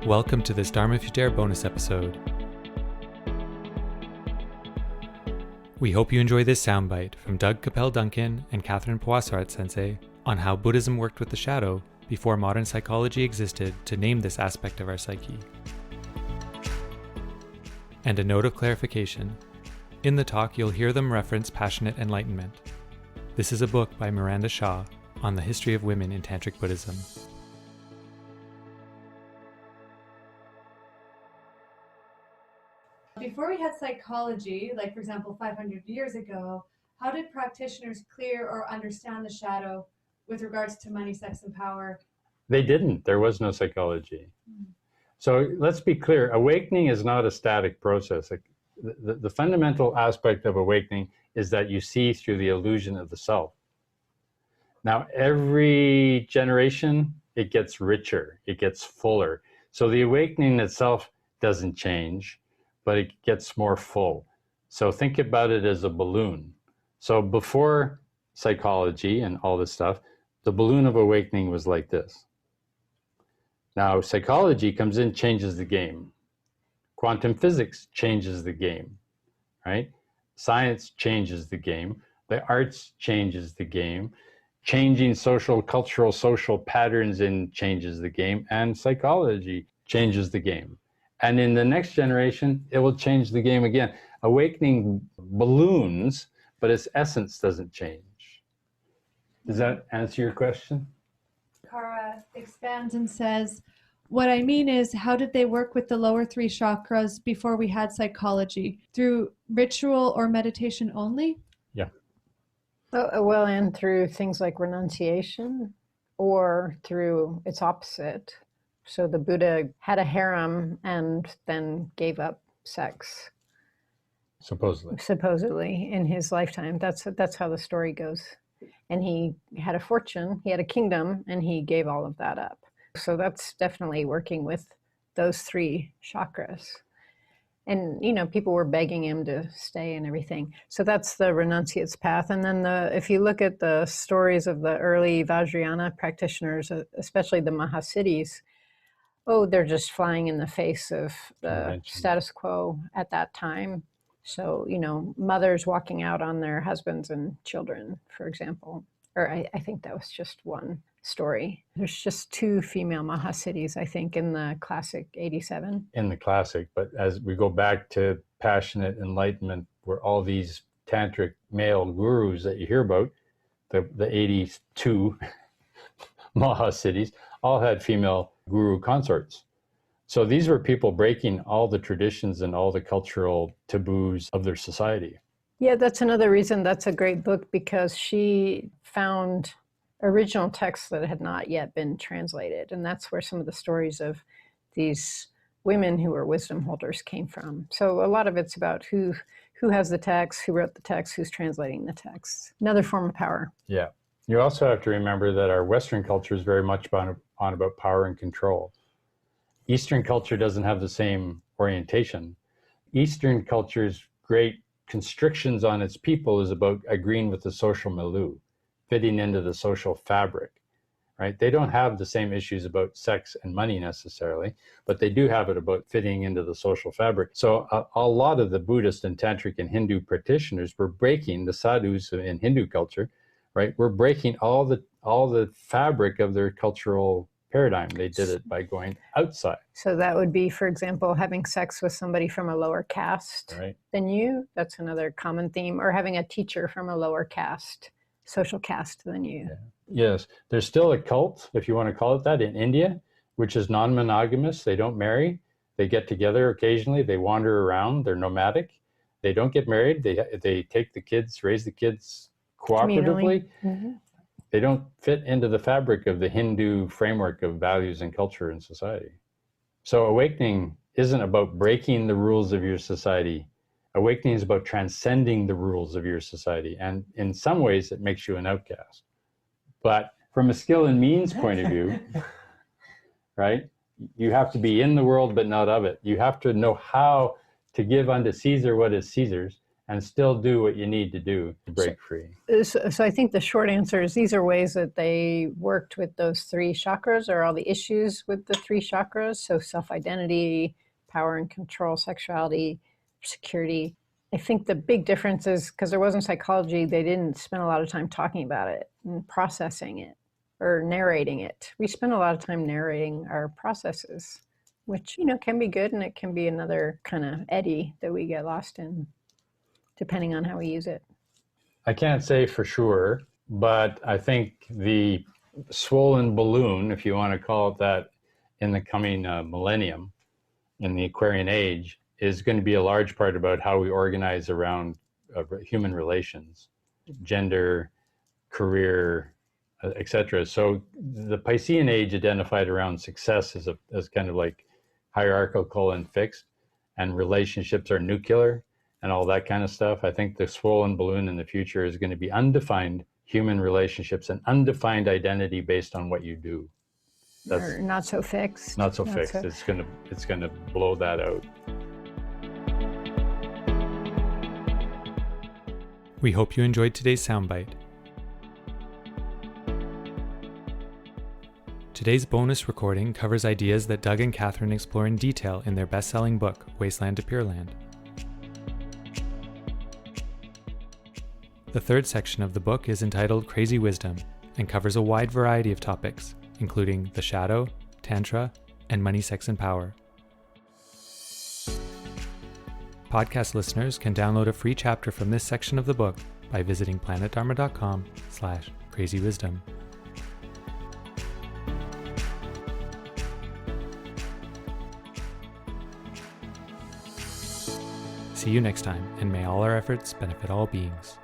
Welcome to this Dharma If You Dare bonus episode. We hope you enjoy this soundbite from Duncan and Pawasarat Sensei on how Buddhism worked with the shadow before modern psychology existed to name this aspect of our psyche. And a note of clarification. In the talk, you'll hear them reference Passionate Enlightenment. This is a book by Miranda Shaw on the history of women in Tantric Buddhism. Before we had psychology, like for example 500 years ago, how did practitioners clear or understand the shadow with regards to money, sex, and power? They didn't. There was no psychology. So let's be clear. Awakening is not a static process. Like the fundamental aspect of awakening is that you see through the illusion of the self. Now, every generation, it gets richer, it gets fuller. So the awakening itself doesn't change, but it gets more full. So think about it as a balloon. So before psychology and all this stuff, the balloon of awakening was like this. Now psychology comes in, changes the game. Quantum physics changes the game, right? Science changes the game. The arts changes the game. Changing social, cultural, social patterns in changes the game, and psychology changes the game. And in the next generation, it will change the game again. Awakening balloons, but its essence doesn't change. Does that answer your question? Kara expands and says, what I mean is, how did they work with the lower three chakras before we had psychology? Through ritual or meditation only? Yeah. Well, and through things like renunciation, or through its opposite. So the Buddha had a harem and then gave up sex. Supposedly in his lifetime. That's how the story goes. And he had a fortune, he had a kingdom, and he gave all of that up. So that's definitely working with those three chakras. And, you know, people were begging him to stay and everything. So that's the renunciate's path. And then if you look at the stories of the early Vajrayana practitioners, especially the Mahasiddhis, they're just flying in the face of the status quo at that time. So, you know, mothers walking out on their husbands and children, for example. Or I think that was just one story. There's just two female Mahasiddhis, I think, in the classic 87. In the classic, but as we go back to Passionate Enlightenment, where all these tantric male gurus that you hear about, the 82 Mahasiddhis, all had female guru consorts. So these were people breaking all the traditions and all the cultural taboos of their society. Yeah, that's another reason that's a great book, because she found original texts that had not yet been translated. And that's where some of the stories of these women who were wisdom holders came from. So a lot of it's about who has the text, who wrote the text, who's translating the text. Another form of power. Yeah. You also have to remember that our Western culture is very much about power and control. Eastern culture doesn't have the same orientation. Eastern culture's great constrictions on its people is about agreeing with the social milieu, fitting into the social fabric, right? They don't have the same issues about sex and money necessarily, but they do have it about fitting into the social fabric. So a lot of the Buddhist and Tantric and Hindu practitioners were breaking, the sadhus in Hindu culture, right? We're breaking all the fabric of their cultural paradigm. They did it by going outside. So that would be, for example, having sex with somebody from a lower caste than you. That's another common theme. Or having a teacher from a lower caste, social caste than you. Yeah. Yes. There's still a cult, if you want to call it that, in India, which is non-monogamous. They don't marry. They get together occasionally. They wander around. They're nomadic. They don't get married. They take the kids, raise the kids cooperatively. Mm-hmm. They don't fit into the fabric of the Hindu framework of values and culture and society. So awakening isn't about breaking the rules of your society. Awakening is about transcending the rules of your society. And in some ways, it makes you an outcast. But from a skill and means point of view, right, you have to be in the world, but not of it. You have to know how to give unto Caesar what is Caesar's and still do what you need to do to break free. So I think the short answer is these are ways that they worked with those 3 chakras, or all the issues with the 3 chakras. So self-identity, power and control, sexuality, security. I think the big difference is because there wasn't psychology, they didn't spend a lot of time talking about it and processing it or narrating it. We spend a lot of time narrating our processes, which, can be good, and it can be another kind of eddy that we get lost in, depending on how we use it. I can't say for sure, but I think the swollen balloon, if you want to call it that, in the coming millennium, in the Aquarian age, is going to be a large part about how we organize around human relations, gender, career, etc. So the Piscean age identified around success as kind of like hierarchical and fixed, and relationships are nuclear and all that kind of stuff. I think the swollen balloon in the future is going to be undefined human relationships and undefined identity based on what you do. Or not so fixed. Not so fixed. It's going to blow that out. We hope you enjoyed today's soundbite. Today's bonus recording covers ideas that Doug and Catherine explore in detail in their best-selling book, Wasteland to Pure Land. The third section of the book is entitled Crazy Wisdom and covers a wide variety of topics, including the shadow, tantra, and money, sex, and power. Podcast listeners can download a free chapter from this section of the book by visiting planetdharma.com/crazywisdom. See you next time, and may all our efforts benefit all beings.